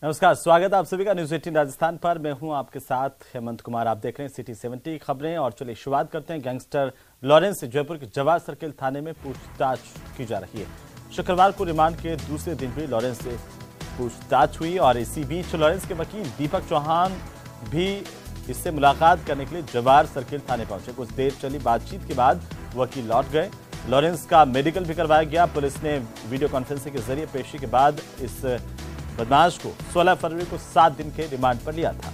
नमस्कार, स्वागत है आप सभी का न्यूज 18 राजस्थान पर। मैं हूं आपके साथ हेमंत कुमार। आप देख रहे हैं सिटी 70 खबरें और चलिए शुरुआत करते हैं। गैंगस्टर लॉरेंस जयपुर के जवाहर सर्किल थाने में पूछताछ की जा रही है। शुक्रवार को रिमांड के दूसरे दिन भी लॉरेंस से पूछताछ हुई और इसी बीच लॉरेंस के वकील दीपक चौहान भी इससे मुलाकात करने के लिए जवाहर सर्किल थाने पहुंचे। कुछ देर चली बातचीत के बाद वकील लौट गए। लॉरेंस का मेडिकल भी करवाया गया। पुलिस ने वीडियो कॉन्फ्रेंसिंग के जरिए पेशी के बाद इस बदमाश को 16 फरवरी को 7 दिन के रिमांड पर लिया था।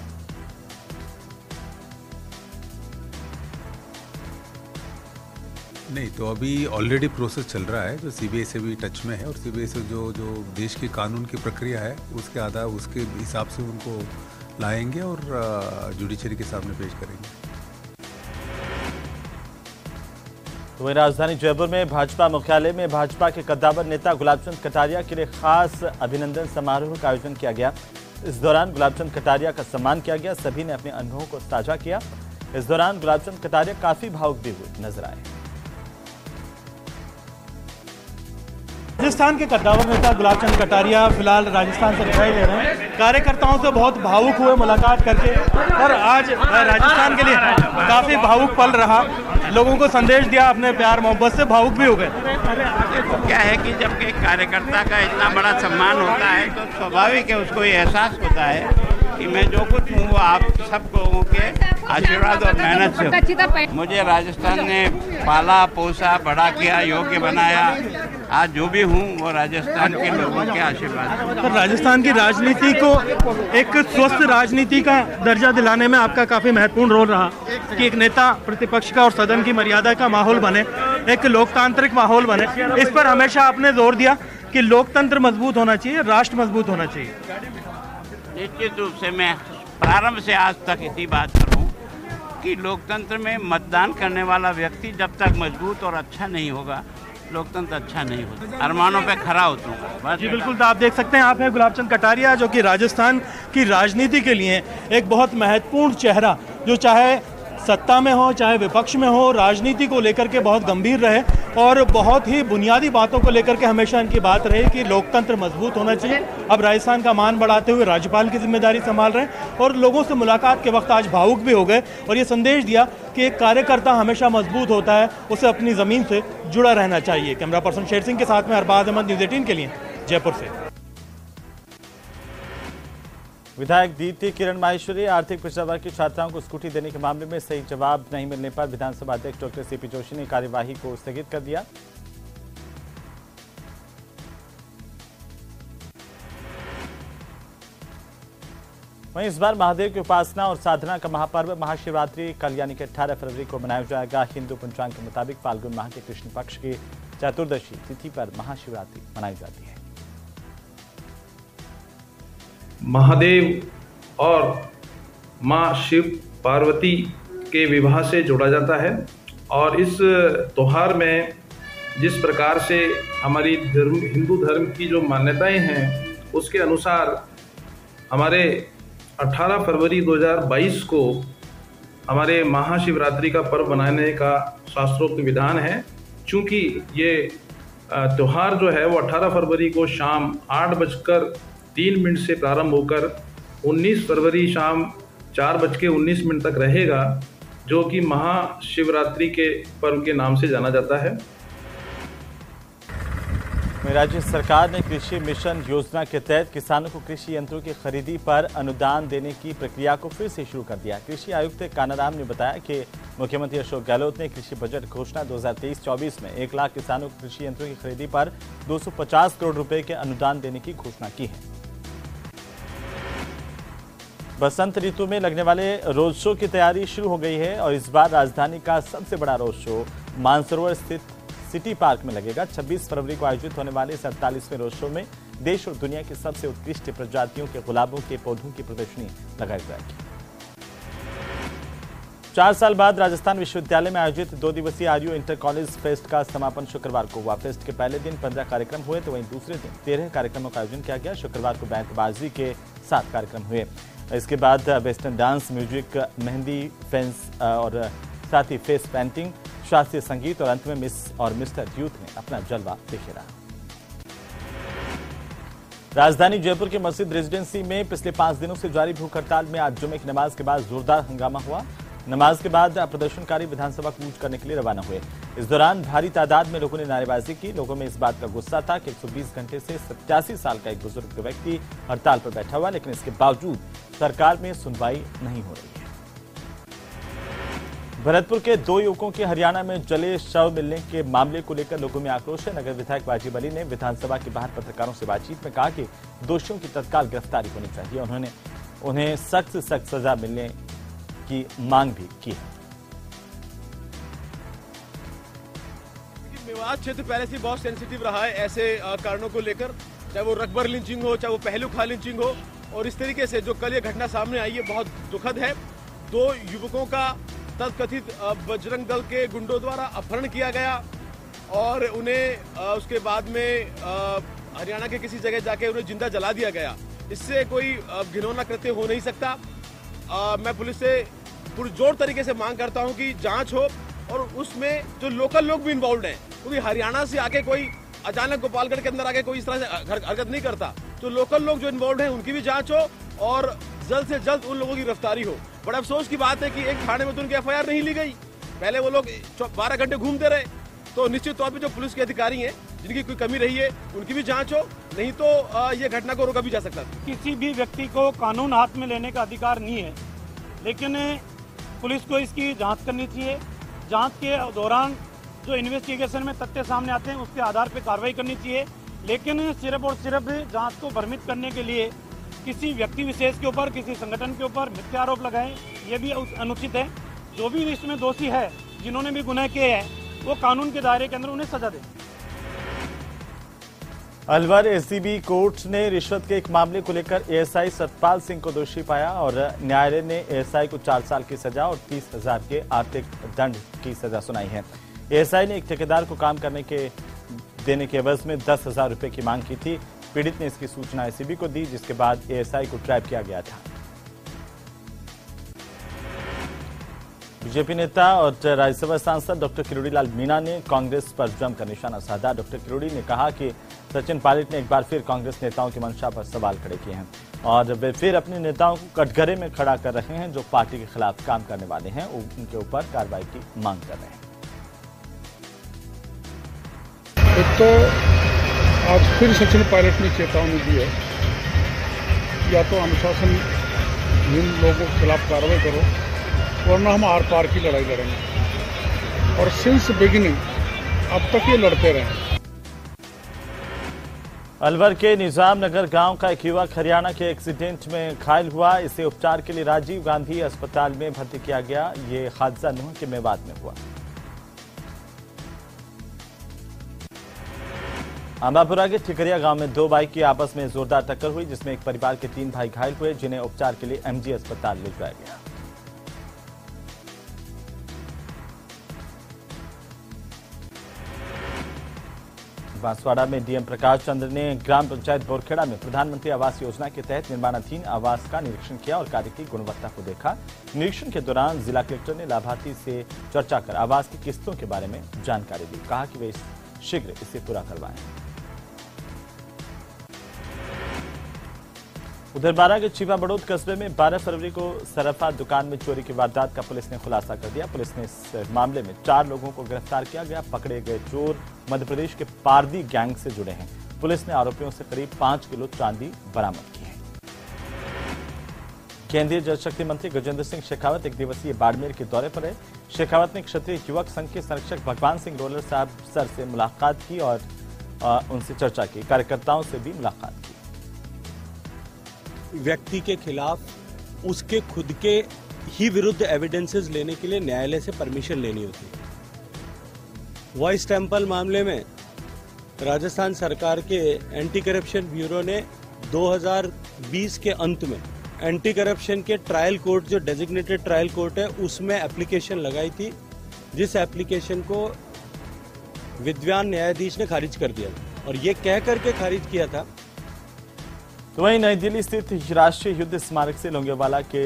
नहीं तो अभी ऑलरेडी प्रोसेस चल रहा है, जो सीबीआई से भी टच में है और सीबीआई से जो देश की कानून की प्रक्रिया है उसके आधार उसके हिसाब से उनको लाएंगे और जुडिशरी के सामने पेश करेंगे। तो वहीं राजधानी जयपुर में भाजपा मुख्यालय में भाजपा के कद्दावर नेता गुलाबचंद कटारिया के लिए खास अभिनंदन समारोह का आयोजन किया गया। इस दौरान गुलाबचंद कटारिया का सम्मान किया गया। सभी ने अपने अनुभवों को साझा किया। इस दौरान गुलाबचंद कटारिया काफी भावुक भी हुए नजर आए। राजस्थान के कद्दावर नेता गुलाबचंद कटारिया फिलहाल राजस्थान से रिहाई ले रहे हैं। कार्यकर्ताओं से बहुत भावुक हुए मुलाकात करके और आज राजस्थान के लिए काफी भावुक पल रहा। लोगों को संदेश दिया, अपने प्यार मोहब्बत से भावुक भी हो गए। क्या है कि जब एक कार्यकर्ता का इतना बड़ा सम्मान होता है तो स्वाभाविक है उसको ये एहसास होता है कि मैं जो कुछ हूँ वो आप सब लोगों के आशीर्वाद और मेहनत से। मुझे राजस्थान ने पाला पोसा बड़ा किया, योग्य बनाया। आज जो भी हूँ वो राजस्थान के लोगों के आशीर्वाद। तो राजस्थान की राजनीति को एक स्वस्थ राजनीति का दर्जा दिलाने में आपका काफी महत्वपूर्ण रोल रहा कि एक नेता प्रतिपक्ष का और सदन की मर्यादा का माहौल बने, एक लोकतांत्रिक माहौल बने। इस पर हमेशा आपने जोर दिया कि लोकतंत्र मजबूत होना चाहिए, राष्ट्र मजबूत होना चाहिए। निश्चित रूप से मैं प्रारंभ से आज तक इसी बात पर हूँ कि लोकतंत्र में मतदान करने वाला व्यक्ति जब तक मजबूत और अच्छा नहीं होगा लोकतंत्र अच्छा नहीं होता। अरमानों पे खरा उतरूंगा। जी बिल्कुल। तो आप देख सकते हैं, आप हैं गुलाबचंद कटारिया जो कि राजस्थान की राजनीति के लिए एक बहुत महत्वपूर्ण चेहरा, जो चाहे सत्ता में हो चाहे विपक्ष में हो, राजनीति को लेकर के बहुत गंभीर रहे और बहुत ही बुनियादी बातों को लेकर के हमेशा इनकी बात रही कि लोकतंत्र मजबूत होना चाहिए। अब राजस्थान का मान बढ़ाते हुए राज्यपाल की जिम्मेदारी संभाल रहे हैं और लोगों से मुलाकात के वक्त आज भावुक भी हो गए और ये संदेश दिया कि एक कार्यकर्ता हमेशा मजबूत होता है, उसे अपनी ज़मीन से जुड़ा रहना चाहिए। कैमरा पर्सन शेर सिंह के साथ में अरबाज अहमद, न्यूज़ 18 के लिए जयपुर से। विधायक दीप्ति किरण माहेश्वरी आर्थिक पिछड़ा वर्ग की छात्राओं को स्कूटी देने के मामले में सही जवाब नहीं मिलने पर विधानसभा अध्यक्ष डॉक्टर सीपी जोशी ने कार्यवाही को स्थगित कर दिया। वहीं इस बार महादेव की उपासना और साधना का महापर्व महाशिवरात्रि कल यानी कि 18 फरवरी को मनाया जाएगा। हिंदू पंचांग के मुताबिक फाल्गुन माह के कृष्ण पक्ष की चतुर्दशी तिथि पर महाशिवरात्रि मनाई जाती है। महादेव और माँ शिव पार्वती के विवाह से जोड़ा जाता है और इस त्योहार में जिस प्रकार से हमारी हिंदू धर्म की जो मान्यताएं हैं उसके अनुसार हमारे 18 फरवरी 2022 को हमारे महाशिवरात्रि का पर्व मनाने का शास्त्रोक्त विधान है। चूँकि ये त्यौहार जो है वो 18 फरवरी को शाम 8:03 से प्रारंभ होकर 19 फरवरी शाम 4:19 तक रहेगा, जो कि महाशिवरात्रि के पर्व के नाम से जाना जाता है। राज्य सरकार ने कृषि मिशन योजना के तहत किसानों को कृषि यंत्रों की खरीदी पर अनुदान देने की प्रक्रिया को फिर से शुरू कर दिया। कृषि आयुक्त कानाराम ने बताया कि मुख्यमंत्री अशोक गहलोत ने कृषि बजट घोषणा 2023-24 में 1 लाख किसानों को कृषि यंत्रों की खरीदी पर 250 करोड़ रुपए के अनुदान देने की घोषणा की है। बसंत ऋतु में लगने वाले रोड शो की तैयारी शुरू हो गई है और इस बार राजधानी का सबसे बड़ा रोड शो मानसरोवर स्थित सिटी पार्क में लगेगा। 26 फरवरी को आयोजित होने वाले इस 48वें रोड शो में देश और दुनिया की सबसे उत्कृष्ट प्रजातियों के गुलाबों के पौधों की प्रदर्शनी लगाई जाएगी। 4 साल बाद राजस्थान विश्वविद्यालय में आयोजित 2 दिवसीय आर्यू इंटर कॉलेज फेस्ट का समापन शुक्रवार को हुआ। फेस्ट के पहले दिन 15 कार्यक्रम हुए तो वहीं दूसरे दिन 13 कार्यक्रमों का आयोजन किया गया। शुक्रवार को बैंकबाजी के 7 कार्यक्रम हुए। इसके बाद western dance, music, mehndi, fence और साथ ही फेस पेंटिंग, शास्त्रीय संगीत और अंत में मिस और मिस्टर यूथ ने अपना जलवा बिखेरा। राजधानी जयपुर के मस्जिद रेजिडेंसी में पिछले 5 दिनों से जारी भूख हड़ताल में आज जुमे की नमाज के बाद जोरदार हंगामा हुआ। नमाज के बाद प्रदर्शनकारी विधानसभा कूच करने के लिए रवाना हुए। इस दौरान भारी तादाद में लोगों ने नारेबाजी की। लोगों में इस बात का गुस्सा था कि 120 घंटे से 87 साल का एक बुजुर्ग व्यक्ति हड़ताल पर बैठा हुआ, लेकिन इसके बावजूद सरकार में सुनवाई नहीं हो रही है। भरतपुर के 2 युवकों के हरियाणा में जले शव मिलने के मामले को लेकर लोगों में आक्रोश है। नगर विधायक वाजिब अली ने विधानसभा के बाहर पत्रकारों से बातचीत में कहा कि दोषियों की तत्काल गिरफ्तारी होनी चाहिए। उन्होंने उन्हें सख्त से सख्त सजा मिलने की मांग भी की है। मेवात क्षेत्र पहले से बहुत सेंसिटिव रहा है ऐसे कारणों को लेकर, चाहे वो रकबर लिंचिंग हो, चाहे वो पहलू खा लिंचिंग हो। और इस तरीके से जो कल ये घटना सामने आई है बहुत दुखद है। 2 युवकों का तथकथित बजरंग दल के गुंडों द्वारा अपहरण किया गया और उन्हें उसके बाद में हरियाणा के किसी जगह जाके उन्हें जिंदा जला दिया गया। इससे कोई घिनौना कृत्य हो नहीं सकता। मैं पुलिस से पुरजोर तरीके से मांग करता हूं कि जांच हो और उसमें जो लोकल लोग भी इन्वॉल्व हैं, क्योंकि हरियाणा से आके कोई अचानक गोपालगढ़ के अंदर आके कोई इस तरह से हरकत नहीं करता। तो लोकल लोग जो इन्वॉल्व हैं उनकी भी जांच हो और जल्द से जल्द उन लोगों की गिरफ्तारी हो। बड़ा अफसोस की बात है कि एक थाने में तो उनकी FIR नहीं ली गई। पहले वो लोग 12 घंटे घूमते रहे। तो निश्चित तौर पे जो पुलिस के अधिकारी हैं जिनकी कोई कमी रही है उनकी भी जांच हो, नहीं तो ये घटना को रोका भी जा सकता है। किसी भी व्यक्ति को कानून हाथ में लेने का अधिकार नहीं है, लेकिन पुलिस को इसकी जांच करनी चाहिए। जांच के दौरान जो इन्वेस्टिगेशन में तथ्य सामने आते हैं उसके आधार पर कार्रवाई करनी चाहिए। लेकिन सिर्फ और सिर्फ जांच को भ्रमित करने के लिए किसी व्यक्ति विशेष के ऊपर, किसी संगठन के ऊपर मिथ्या आरोप लगाएं, ये भी अनुचित है। जो भी इसमें दोषी है, जिन्होंने भी गुनाह किए हैं, वो कानून के दायरे के अंदर उन्हें सजा दें। अलवर ACB कोर्ट ने रिश्वत के एक मामले को लेकर ASI सतपाल सिंह को दोषी पाया और न्यायालय ने ASI को 4 साल की सजा और 30,000 के आर्थिक दंड की सजा सुनाई है। ASI ने एक ठेकेदार को काम करने के देने के एवज में 10,000 रुपए की मांग की थी। पीड़ित ने इसकी सूचना ACB को दी, जिसके बाद ASI को ट्रैप किया गया था। बीजेपी नेता और राज्यसभा सांसद डॉक्टर किरोड़ी लाल मीणा ने कांग्रेस पर जमकर निशाना साधा। डॉक्टर किरोड़ी ने कहा कि सचिन पायलट ने एक बार फिर कांग्रेस नेताओं की मंशा पर सवाल खड़े किए हैं और वे फिर अपने नेताओं को कटघरे में खड़ा कर रहे हैं। जो पार्टी के खिलाफ काम करने वाले हैं उनके ऊपर कार्रवाई की मांग कर रहे हैं। तो आज फिर सचिन पायलट ने चेतावनी दी है, या तो अनुशासनहीन लोगों के खिलाफ कार्रवाई करो वरना हम आर पार की लड़ाई लड़ेंगे। और सिंस बिगिनिंग अब तक ये लड़ते रहे। अलवर के निजाम नगर गांव का एक युवक हरियाणा के एक्सीडेंट में घायल हुआ। इसे उपचार के लिए राजीव गांधी अस्पताल में भर्ती किया गया। ये हादसा नूंह के मेवात में हुआ। अंबापुरा के ठिकरिया गांव में 2 बाइक की आपस में जोरदार टक्कर हुई, जिसमें एक परिवार के 3 भाई घायल हुए, जिन्हें उपचार के लिए MG अस्पताल ले जाया गया। बांसवाड़ा में DM प्रकाश चंद्र ने ग्राम पंचायत बोरखेड़ा में प्रधानमंत्री आवास योजना के तहत निर्माणाधीन आवास का निरीक्षण किया और कार्य की गुणवत्ता को देखा। निरीक्षण के दौरान जिला कलेक्टर ने लाभार्थी से चर्चा कर आवास की किस्तों के बारे में जानकारी दी। कहा कि वे शीघ्र इसे पूरा करवाएं। उधर बारां के चीवा बड़ौद कस्बे में 12 फरवरी को सराफा दुकान में चोरी की वारदात का पुलिस ने खुलासा कर दिया। पुलिस ने इस मामले में 4 लोगों को गिरफ्तार किया गया। पकड़े गए चोर मध्य प्रदेश के पारदी गैंग से जुड़े हैं। पुलिस ने आरोपियों से करीब 5 किलो चांदी बरामद की है। केंद्रीय जल शक्ति मंत्री गजेंद्र सिंह शेखावत 1 दिवसीय बाड़मेर के दौरे पर है। शेखावत ने क्षत्रिय युवक संघ के संरक्षक भगवान सिंह रोलर साहब सर से मुलाकात की और उनसे चर्चा की। कार्यकर्ताओं से भी मुलाकात की। व्यक्ति के खिलाफ उसके खुद के ही विरुद्ध एविडेंसेस लेने के लिए न्यायालय से परमिशन लेनी होती है। वॉइस टेम्पल मामले में राजस्थान सरकार के एंटी करप्शन ब्यूरो ने 2020 के अंत में एंटी करप्शन के ट्रायल कोर्ट, जो डेजिग्नेटेड ट्रायल कोर्ट है, उसमें एप्लीकेशन लगाई थी, जिस एप्लीकेशन को विद्वान न्यायाधीश ने खारिज कर दिया और ये कह करके खारिज किया था। तो वहीं नई दिल्ली स्थित राष्ट्रीय युद्ध स्मारक से लोंगेवाला के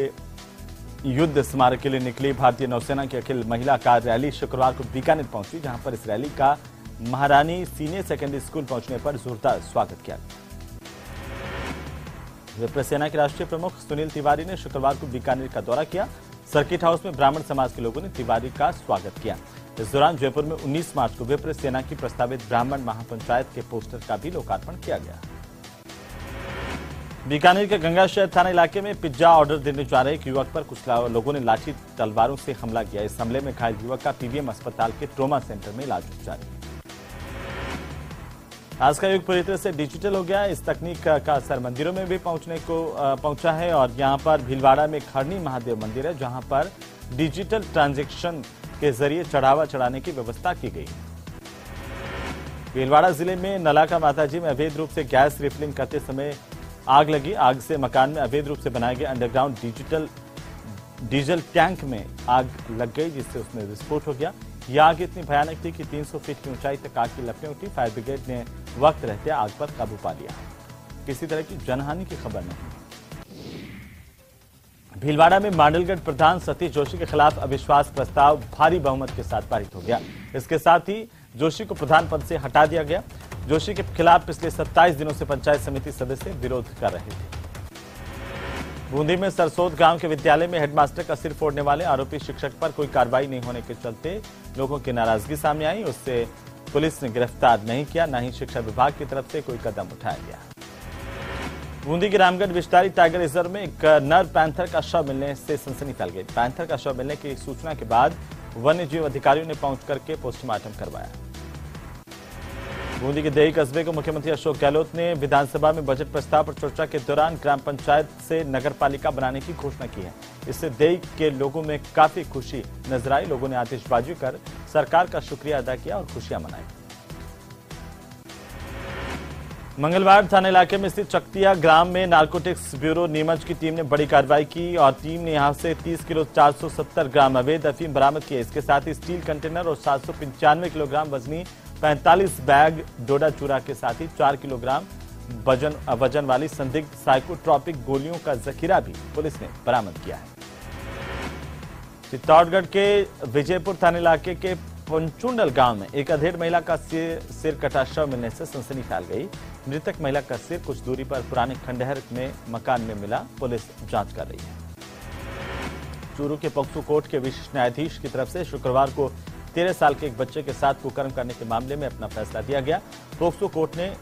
युद्ध स्मारक के लिए निकली भारतीय नौसेना की अखिल महिला कार रैली शुक्रवार को बीकानेर पहुंची, जहां पर इस रैली का महारानी सीनियर सेकेंडरी स्कूल पहुंचने पर जोरदार स्वागत किया गया। विप्र सेना के राष्ट्रीय प्रमुख सुनील तिवारी ने शुक्रवार को बीकानेर का दौरा किया। सर्किट हाउस में ब्राह्मण समाज के लोगों ने तिवारी का स्वागत किया। इस दौरान जयपुर में 19 मार्च को विप्र सेना की प्रस्तावित ब्राह्मण महापंचायत के पोस्टर का भी लोकार्पण किया गया। बीकानेर के गंगा शहर थाना इलाके में पिज्जा ऑर्डर देने जा रहे एक युवक पर कुछ लोगों ने लाठी तलवारों से हमला किया। इस हमले में घायल युवक का पीवीएम अस्पताल के ट्रोमा सेंटर में इलाज जारी है। आज का युग पूरी तरह से डिजिटल हो गया। इस तकनीक का असर मंदिरों में भी पहुंचा है और यहां पर भीलवाड़ा में खरनी महादेव मंदिर है, जहां पर डिजिटल ट्रांजैक्शन के जरिए चढ़ावा चढ़ाने की व्यवस्था की गई। भीलवाड़ा जिले में नलाका माताजी में अवैध रूप से गैस रिफिलिंग करते समय आग लगी। आग से मकान में अवैध रूप से बनाए गए अंडरग्राउंड डीजल टैंक में आग लग गई, जिससे उसमें विस्फोट हो गया। यह आग इतनी भयानक थी कि 300 फीट की ऊंचाई तक आग की लपटें उठी। फायर ब्रिगेड ने वक्त रहते आग पर काबू पा लिया। किसी तरह की जनहानि की खबर नहीं। भीलवाड़ा में मांडलगढ़ प्रधान सतीश जोशी के खिलाफ अविश्वास प्रस्ताव भारी बहुमत के साथ पारित हो गया। इसके साथ ही जोशी को प्रधान पद से हटा दिया गया। जोशी के खिलाफ पिछले 27 दिनों से पंचायत समिति सदस्य विरोध कर रहे थे। बूंदी में सरसोद गांव के विद्यालय में हेडमास्टर का सिर फोड़ने वाले आरोपी शिक्षक पर कोई कार्रवाई नहीं होने के चलते लोगों की नाराजगी सामने आई। उससे पुलिस ने गिरफ्तार नहीं किया, न ही शिक्षा विभाग की तरफ से कोई कदम उठाया गया। बूंदी के रामगढ़ विस्तारी टाइगर रिजर्व में एक नर पैंथर का शव मिलने से सनसनी फैल गई। पैंथर का शव मिलने की सूचना के बाद वन्य जीव अधिकारियों ने पहुंच करके पोस्टमार्टम करवाया। बूंदी के देही कस्बे को मुख्यमंत्री अशोक गहलोत ने विधानसभा में बजट प्रस्ताव पर चर्चा के दौरान ग्राम पंचायत से नगरपालिका बनाने की घोषणा की है। इससे देही के लोगों में काफी खुशी नजर आई। लोगों ने आतिशबाजी कर सरकार का शुक्रिया अदा किया और खुशियां मनाई। मंगलवार थाना इलाके में स्थित चकतिया ग्राम में नारकोटिक्स ब्यूरो नीमच की टीम ने बड़ी कार्रवाई की और टीम ने यहां से 30 किलो 470 ग्राम अवैध अफीम बरामद किए। इसके साथ ही स्टील कंटेनर और 795 किलोग्राम वजनी 45 बैग डोडा चूरा के साथ ही 4 किलोग्राम वजन वाली संदिग्ध साइकोट्रॉपिक गोलियों का जखीरा भी पुलिस ने बरामद किया है। चित्तौड़गढ़ के विजयपुर थाना इलाके के पंचुंडल गांव में एक अधेड़ महिला का सिर कटा शव मिलने से सनसनी फैल गई। मृतक महिला का सिर कुछ दूरी पर पुराने खंडहर में मकान में मिला। पुलिस जांच कर रही है। चूरू के पॉक्सो कोर्ट के विशेष न्यायाधीश की तरफ से शुक्रवार को 13 साल के एक बच्चे के साथ कुकर्म करने के मामले में अपना फैसला दिया गया। पॉक्सो कोर्ट ने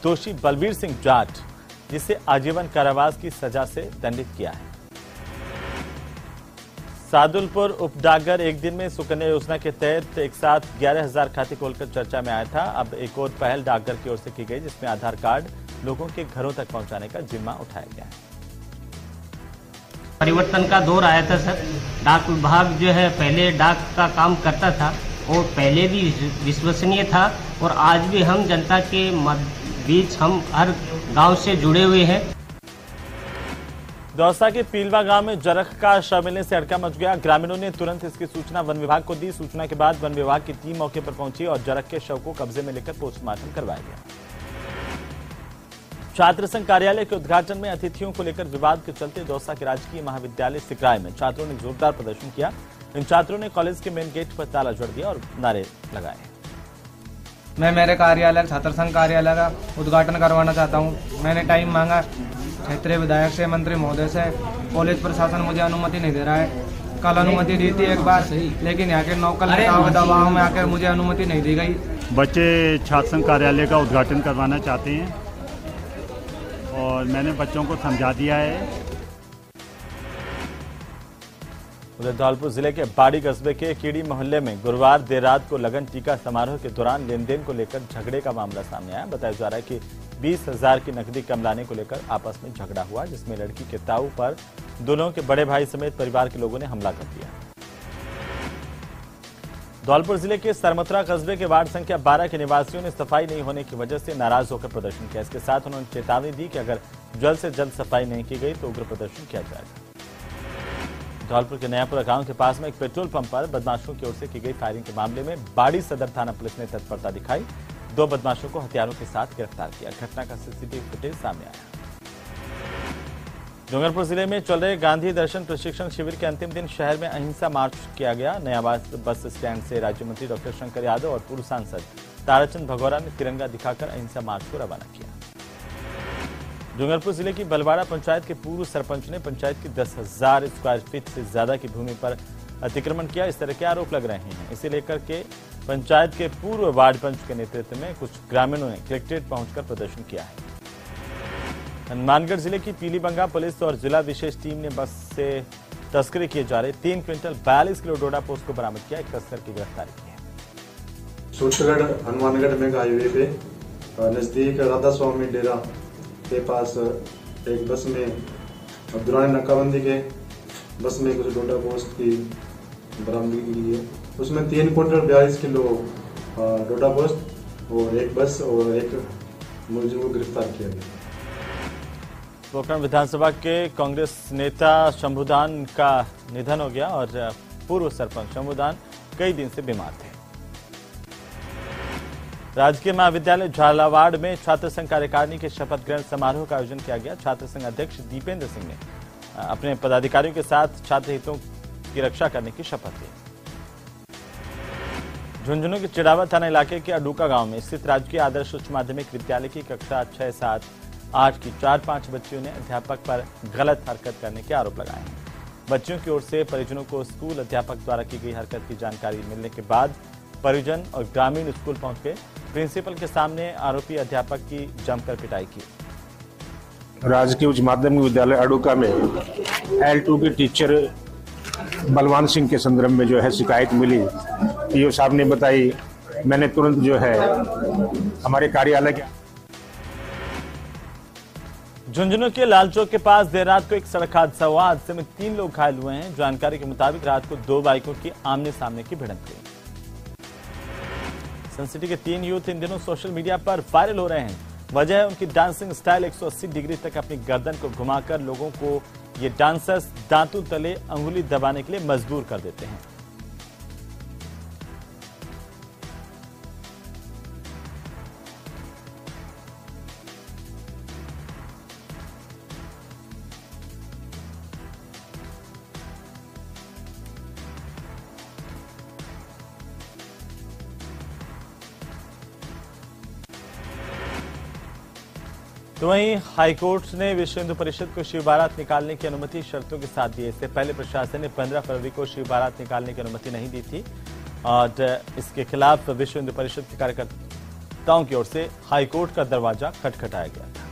दोषी बलबीर सिंह जाट, जिसे आजीवन कारावास की सजा से दंडित किया है। सादुलपुर उपडाकघर एक दिन में सुकन्या योजना के तहत एक साथ 11,000 खाते खोलकर चर्चा में आया था। अब एक और पहल डाकघर की ओर से की गई, जिसमें आधार कार्ड लोगों के घरों तक पहुंचाने का जिम्मा उठाया गया है। परिवर्तन का दौर आया था सर। डाक विभाग जो है पहले डाक का काम करता था और पहले भी विश्वसनीय था और आज भी हम जनता के बीच हम हर गांव से जुड़े हुए हैं। दौसा के पीलवा गांव में जरख का शव मिलने से हड़कंप मच गया। ग्रामीणों ने तुरंत इसकी सूचना वन विभाग को दी। सूचना के बाद वन विभाग की टीम मौके पर पहुंची और जरख के शव को कब्जे में लेकर पोस्टमार्टम करवाया गया। छात्र संघ कार्यालय के उद्घाटन में अतिथियों को लेकर विवाद के चलते दौसा के राजकीय महाविद्यालय सिकराय में छात्रों ने जोरदार प्रदर्शन किया। इन छात्रों ने कॉलेज के मेन गेट पर ताला जड़ दिया और नारे लगाए। मैं मेरे कार्यालय छात्र संघ कार्यालय का उद्घाटन करवाना चाहता हूं। मैंने टाइम मांगा क्षेत्रीय विधायक से, मंत्री महोदय से। कॉलेज प्रशासन मुझे अनुमति नहीं दे रहा है। कल अनुमति दी थी एक बार, लेकिन यहाँ के नौकल नेताओं के दबाव में आकर मुझे अनुमति नहीं दी गई। बच्चे छात्र संघ कार्यालय का उद्घाटन करवाना चाहते हैं और मैंने बच्चों को समझा दिया है। उधर धौलपुर जिले के बाड़ी कस्बे के कीड़ी मोहल्ले में गुरुवार देर रात को लगन टीका समारोह के दौरान लेनदेन को लेकर झगड़े का मामला सामने आया। बताया जा रहा है कि 20,000 की नकदी कम लाने को लेकर आपस में झगड़ा हुआ, जिसमें लड़की के ताऊ पर दोनों के बड़े भाई समेत परिवार के लोगों ने हमला कर दिया। धौलपुर जिले के सरमथुरा कस्बे के वार्ड संख्या 12 के निवासियों ने सफाई नहीं होने की वजह से नाराज होकर प्रदर्शन किया। इसके साथ उन्होंने चेतावनी दी कि अगर जल्द से जल्द सफाई नहीं की गई तो उग्र प्रदर्शन किया जाएगा। धौलपुर के नयापुरा गांव के पास में एक पेट्रोल पंप पर बदमाशों की ओर से की गई फायरिंग के मामले में बाड़ी सदर थाना पुलिस ने तत्परता दिखाई। 2 बदमाशों को हथियारों के साथ गिरफ्तार किया। घटना का सीसीटीवी फुटेज सामने आया। डूंगरपुर जिले में चल रहे गांधी दर्शन प्रशिक्षण शिविर के अंतिम दिन शहर में अहिंसा मार्च किया गया। नया बस स्टैंड से राज्य मंत्री डॉक्टर शंकर यादव और पूर्व सांसद ताराचंद भगौरा ने तिरंगा दिखाकर अहिंसा मार्च को रवाना किया। डूंगरपुर जिले की बलवाड़ा पंचायत के पूर्व सरपंच ने पंचायत की 10,000 स्क्वायर फीट से ज्यादा की भूमि पर अतिक्रमण किया, इस तरह के आरोप लग रहे हैं। इसे लेकर के पंचायत के पूर्व वार्ड पंच के नेतृत्व में कुछ ग्रामीणों ने कलेक्ट्रेट पहुंचकर प्रदर्शन किया है। हनुमानगढ़ जिले की पीलीबंगा पुलिस और जिला विशेष टीम ने बस से तस्करी किए जा रहे 3 क्विंटल 42 किलो डोडा पोस्ट को बरामद किया, एक तस्कर की गिरफ्तारी की है। सूत्रगढ़ हनुमानगढ़ में हाईवे पे नजदीक राधा स्वामी डेरा के पास एक बस में दुरानी नाकाबंदी के बस में कुछ डोडा पोस्ट की बरामदगी की है। उसमें 3 क्विंटल 42 किलो डोडा पोस्ट और एक बस और एक मुलजिम को गिरफ्तार किया गया। पोखरण विधानसभा के कांग्रेस नेता शंभुदान का निधन हो गया और पूर्व सरपंच शंभुदान कई दिन से बीमार थे। राजकीय महाविद्यालय झालावाड़ में छात्र संघ कार्यकारिणी के शपथ ग्रहण समारोह का आयोजन किया गया। छात्र संघ अध्यक्ष दीपेंद्र सिंह ने अपने पदाधिकारियों के साथ छात्र हितों की रक्षा करने की शपथ ली। झुंझुनू के चिड़ावा थाना इलाके के अडूका गांव में स्थित राजकीय आदर्श उच्च माध्यमिक विद्यालय की कक्षा 6, 7, 8 की 4-5 बच्चियों ने अध्यापक पर गलत हरकत करने के आरोप लगाए हैं। बच्चियों की ओर से परिजनों को स्कूल अध्यापक द्वारा की गई हरकत की जानकारी मिलने के बाद परिजन और ग्रामीण स्कूल पहुंच गए। प्रिंसिपल के सामने आरोपी अध्यापक की जमकर पिटाई की। राजकीय उच्च माध्यमिक विद्यालय अडूका में L2 के टीचर बलवान सिंह के संदर्भ में जो है शिकायत मिली। पीओ साहब ने बताई, मैंने तुरंत जो है हमारे कार्यालय के झुंझुनू के लाल चौक के पास देर रात को एक सड़क हादसा हुआ। हादसे में 3 लोग घायल हुए हैं। जानकारी के मुताबिक रात को 2 बाइकों की आमने सामने की भिड़ंत हुई। सनसिटी के 3 यूथ इन दिनों सोशल मीडिया पर वायरल हो रहे हैं। वजह है उनकी डांसिंग स्टाइल। 180 डिग्री तक अपनी गर्दन को घुमाकर लोगों को ये डांसर्स दांतों तले अंगुली दबाने के लिए मजबूर कर देते हैं। तो वहीं हाईकोर्ट ने विश्व हिंदू परिषद को शिव बारात निकालने की अनुमति शर्तों के साथ दी है। इससे पहले प्रशासन ने 15 फरवरी को शिव बारात निकालने की अनुमति नहीं दी थी और इसके खिलाफ विश्व हिंदू परिषद के कार्यकर्ताओं की ओर से हाईकोर्ट का दरवाजा खटखटाया गया था।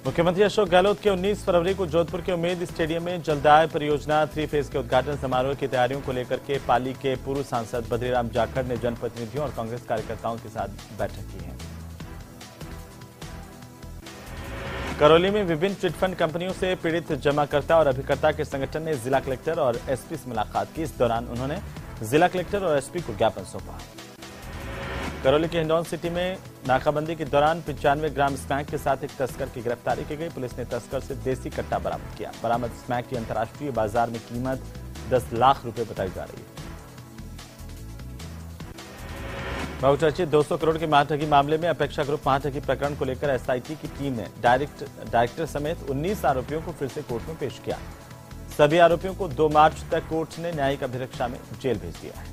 मुख्यमंत्री अशोक गहलोत के 19 फरवरी को जोधपुर के उम्मेद स्टेडियम में जलदाय परियोजना 3 फेज के उद्घाटन समारोह की तैयारियों को लेकर के पाली के पूर्व सांसद बद्रीराम जाखड़ ने जनप्रतिनिधियों और कांग्रेस कार्यकर्ताओं के साथ बैठक की है। करौली में विभिन्न चिटफंड कंपनियों से पीड़ित जमाकर्ता और अभिकर्ता के संगठन ने जिला कलेक्टर और एसपी से मुलाकात की। इस दौरान उन्होंने जिला कलेक्टर और एसपी को ज्ञापन सौंपा। करौली के हिंडौन सिटी में नाकाबंदी के दौरान 95 ग्राम स्मैक के साथ एक तस्कर की गिरफ्तारी की गई। पुलिस ने तस्कर से देसी कट्टा बरामद किया। बरामद स्मैक की अंतर्राष्ट्रीय बाजार में कीमत 10 लाख रुपए बताई जा रही है। बहुचर्चित 200 करोड़ के महाठगी मामले में अपेक्षा ग्रुप महाठगी प्रकरण को लेकर एसआईटी की टीम ने डायरेक्टर समेत 19 आरोपियों को फिर से कोर्ट में पेश किया। सभी आरोपियों को 2 मार्च तक कोर्ट ने न्यायिक अभिरक्षा में जेल भेज दिया है।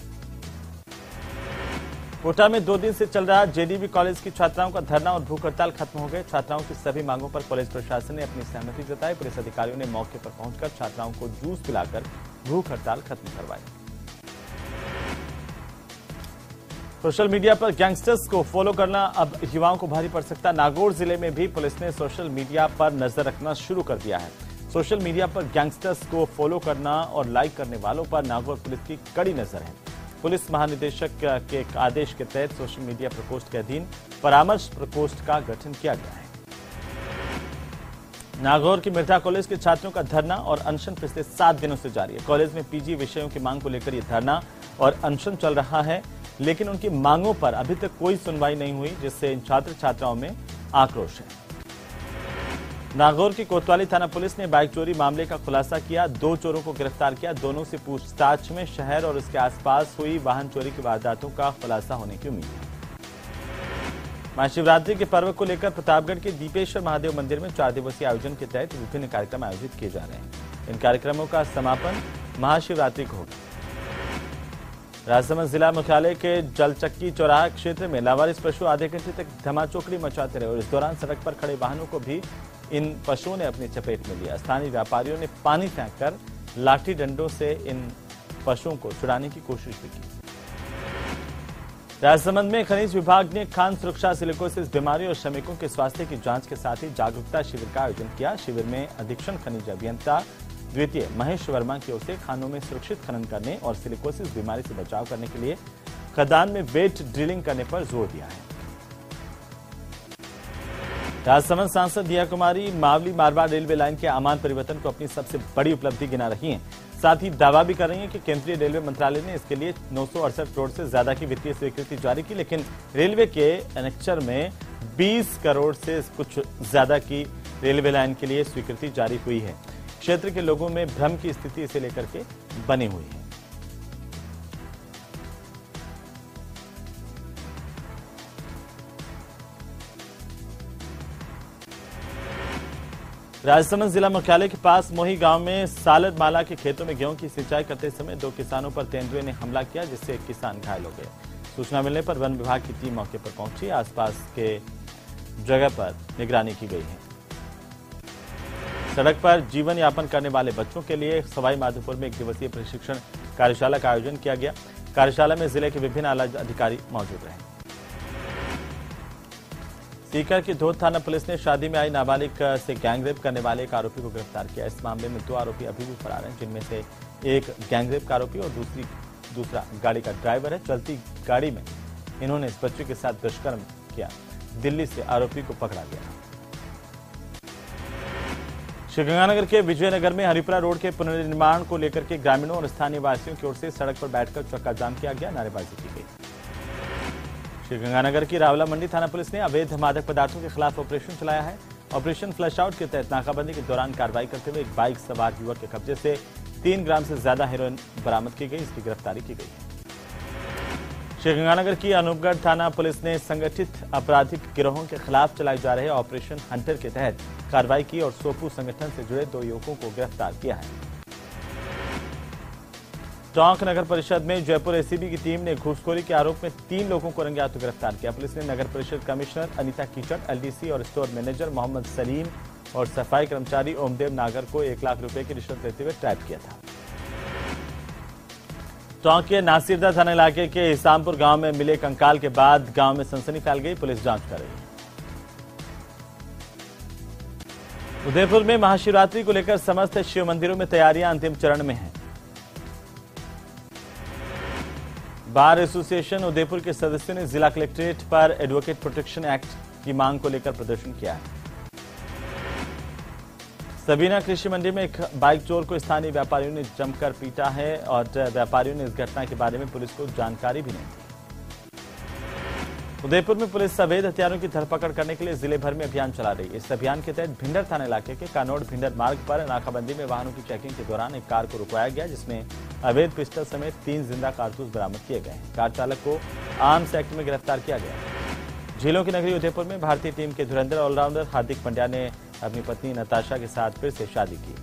कोटा में 2 दिन से चल रहा जेडीबी कॉलेज की छात्राओं का धरना और भूख हड़ताल खत्म हो गए। छात्राओं की सभी मांगों पर कॉलेज प्रशासन ने अपनी सहमति जताई। पुलिस अधिकारियों ने मौके पर पहुंचकर छात्राओं को जूस पिलाकर भूख हड़ताल खत्म करवाई। सोशल मीडिया पर गैंगस्टर्स को फॉलो करना अब युवाओं को भारी पड़ सकता है। नागौर जिले में भी पुलिस ने सोशल मीडिया पर नजर रखना शुरू कर दिया है। सोशल मीडिया पर गैंगस्टर्स को फॉलो करना और लाइक करने वालों पर नागौर पुलिस की कड़ी नजर है। पुलिस महानिदेशक के आदेश के तहत सोशल मीडिया प्रकोष्ठ के अधीन परामर्श प्रकोष्ठ का गठन किया गया है। नागौर की मिर्जा कॉलेज के छात्रों का धरना और अनशन पिछले 7 दिनों से जारी है। कॉलेज में पीजी विषयों की मांग को लेकर यह धरना और अनशन चल रहा है, लेकिन उनकी मांगों पर अभी तक कोई सुनवाई नहीं हुई, जिससे इन छात्र छात्राओं में आक्रोश है। नागौर की कोतवाली थाना पुलिस ने बाइक चोरी मामले का खुलासा किया। 2 चोरों को गिरफ्तार किया। दोनों से पूछताछ में शहर और उसके आसपास हुई वाहन चोरी की वारदातों का खुलासा होने की उम्मीद है। महाशिवरात्रि के पर्व को लेकर प्रतापगढ़ के दीपेश्वर महादेव मंदिर में 4 दिवसीय आयोजन के तहत विभिन्न कार्यक्रम आयोजित किए जा रहे हैं। इन कार्यक्रमों का समापन महाशिवरात्रि को होगा। राजसमंद जिला मुख्यालय के जलचक्की चौराहा क्षेत्र में लावारिस पशु आधे घंटे तक धमाचौकड़ी मचाते रहे और इस दौरान सड़क पर खड़े वाहनों को भी इन पशुओं ने अपनी चपेट में लिया। स्थानीय व्यापारियों ने पानी फेंककर लाठी डंडों से इन पशुओं को छुड़ाने की कोशिश भी की। राजसमंद में खनिज विभाग ने खान सुरक्षा, सिलिकोसिस बीमारी और श्रमिकों के स्वास्थ्य की जांच के साथ ही जागरूकता शिविर का आयोजन किया। शिविर में अधीक्षण खनिज अभियंता द्वितीय महेश वर्मा की ओर से खानों में सुरक्षित खनन करने और सिलिकोसिस बीमारी से बचाव करने के लिए खदान में वेट ड्रिलिंग करने पर जोर दिया है। राजसमंद सांसद दिया कुमारी मावली मारवाड़ रेलवे लाइन के आमान परिवर्तन को अपनी सबसे बड़ी उपलब्धि गिना रही हैं। साथ ही दावा भी कर रही हैं कि केंद्रीय रेलवे मंत्रालय ने इसके लिए 968 करोड़ से ज्यादा की वित्तीय स्वीकृति जारी की, लेकिन रेलवे के एनेक्चर में 20 करोड़ से कुछ ज्यादा की रेलवे लाइन के लिए स्वीकृति जारी हुई है। क्षेत्र के लोगों में भ्रम की स्थिति इसे लेकर के बनी हुई है। राजसमंद जिला मुख्यालय के पास मोही गांव में सालद माला के खेतों में गेहूं की सिंचाई करते समय 2 किसानों पर तेंदुए ने हमला किया, जिससे एक किसान घायल हो गए। सूचना मिलने पर वन विभाग की टीम मौके पर पहुंची। आसपास के जगह पर निगरानी की गई है। सड़क पर जीवन यापन करने वाले बच्चों के लिए सवाई माधोपुर में 1 दिवसीय प्रशिक्षण कार्यशाला का आयोजन किया गया। कार्यशाला में जिले के विभिन्न आला अधिकारी मौजूद रहे। सीकर की धोद थाना पुलिस ने शादी में आई नाबालिग से गैंगरेप करने वाले एक आरोपी को गिरफ्तार किया। इस मामले में 2 आरोपी अभी भी फरार हैं, जिनमें से एक गैंगरेप का आरोपी और दूसरा गाड़ी का ड्राइवर है। चलती गाड़ी में इन्होंने इस बच्चे के साथ दुष्कर्म किया। दिल्ली से आरोपी को पकड़ा गया। श्रीगंगानगर के विजयनगर में हरिपुरा रोड के पुनर्निर्माण को लेकर के ग्रामीणों और स्थानीय वासियों की ओर से सड़क पर बैठकर चक्का जाम किया गया, नारेबाजी की गई। श्रीगंगानगर की रावला मंडी थाना पुलिस ने अवैध मादक पदार्थों के खिलाफ ऑपरेशन चलाया है। ऑपरेशन फ्लश आउट के तहत नाकाबंदी के दौरान कार्रवाई करते हुए एक बाइक सवार युवक के कब्जे से 3 ग्राम से ज्यादा हेरोइन बरामद की गई। इसकी गिरफ्तारी की गई है। श्रीगंगानगर की अनूपगढ़ थाना पुलिस ने संगठित आपराधिक गिरोहों के खिलाफ चलाए जा रहे ऑपरेशन हंटर के तहत कार्रवाई की और सोपू संगठन से जुड़े 2 युवकों को गिरफ्तार किया है। टोंक नगर परिषद में जयपुर एसीबी की टीम ने घूसखोरी के आरोप में 3 लोगों को रंगे हाथों गिरफ्तार किया। पुलिस ने नगर परिषद कमिश्नर अनीता कीचड़, एलडीसी और स्टोर मैनेजर मोहम्मद सलीम और सफाई कर्मचारी ओमदेव नागर को 1 लाख रुपए की रिश्वत लेते हुए ट्रैप किया था। टोंक के नासिरदा थाना इलाके के इसामपुर गांव में मिले कंकाल के बाद गांव में सनसनी फैल गई। पुलिस जांच कर रही है। उदयपुर में महाशिवरात्रि को लेकर समस्त शिव मंदिरों में तैयारियां अंतिम चरण में हैं। बार एसोसिएशन उदयपुर के सदस्यों ने जिला कलेक्ट्रेट पर एडवोकेट प्रोटेक्शन एक्ट की मांग को लेकर प्रदर्शन किया है। सबीना कृषि मंडी में एक बाइक चोर को स्थानीय व्यापारियों ने जमकर पीटा है और व्यापारियों ने इस घटना के बारे में पुलिस को जानकारी भी नहीं दी। उदयपुर में पुलिस अवैध हथियारों की धरपकड़ करने के लिए जिले भर में अभियान चला रही है। इस अभियान के तहत भिंडर थाना इलाके के कानोड़ भिंडर मार्ग पर नाकाबंदी में वाहनों की चेकिंग के दौरान एक कार को रुकवाया गया, जिसमें अवैध पिस्टल समेत 3 जिंदा कारतूस बरामद किए गए हैं। कार चालक को आर्म्स एक्ट में गिरफ्तार किया गया। झीलों की नगरी उदयपुर में भारतीय टीम के धुरंधर ऑलराउंडर हार्दिक पांड्या ने अपनी पत्नी नताशा के साथ फिर से शादी की।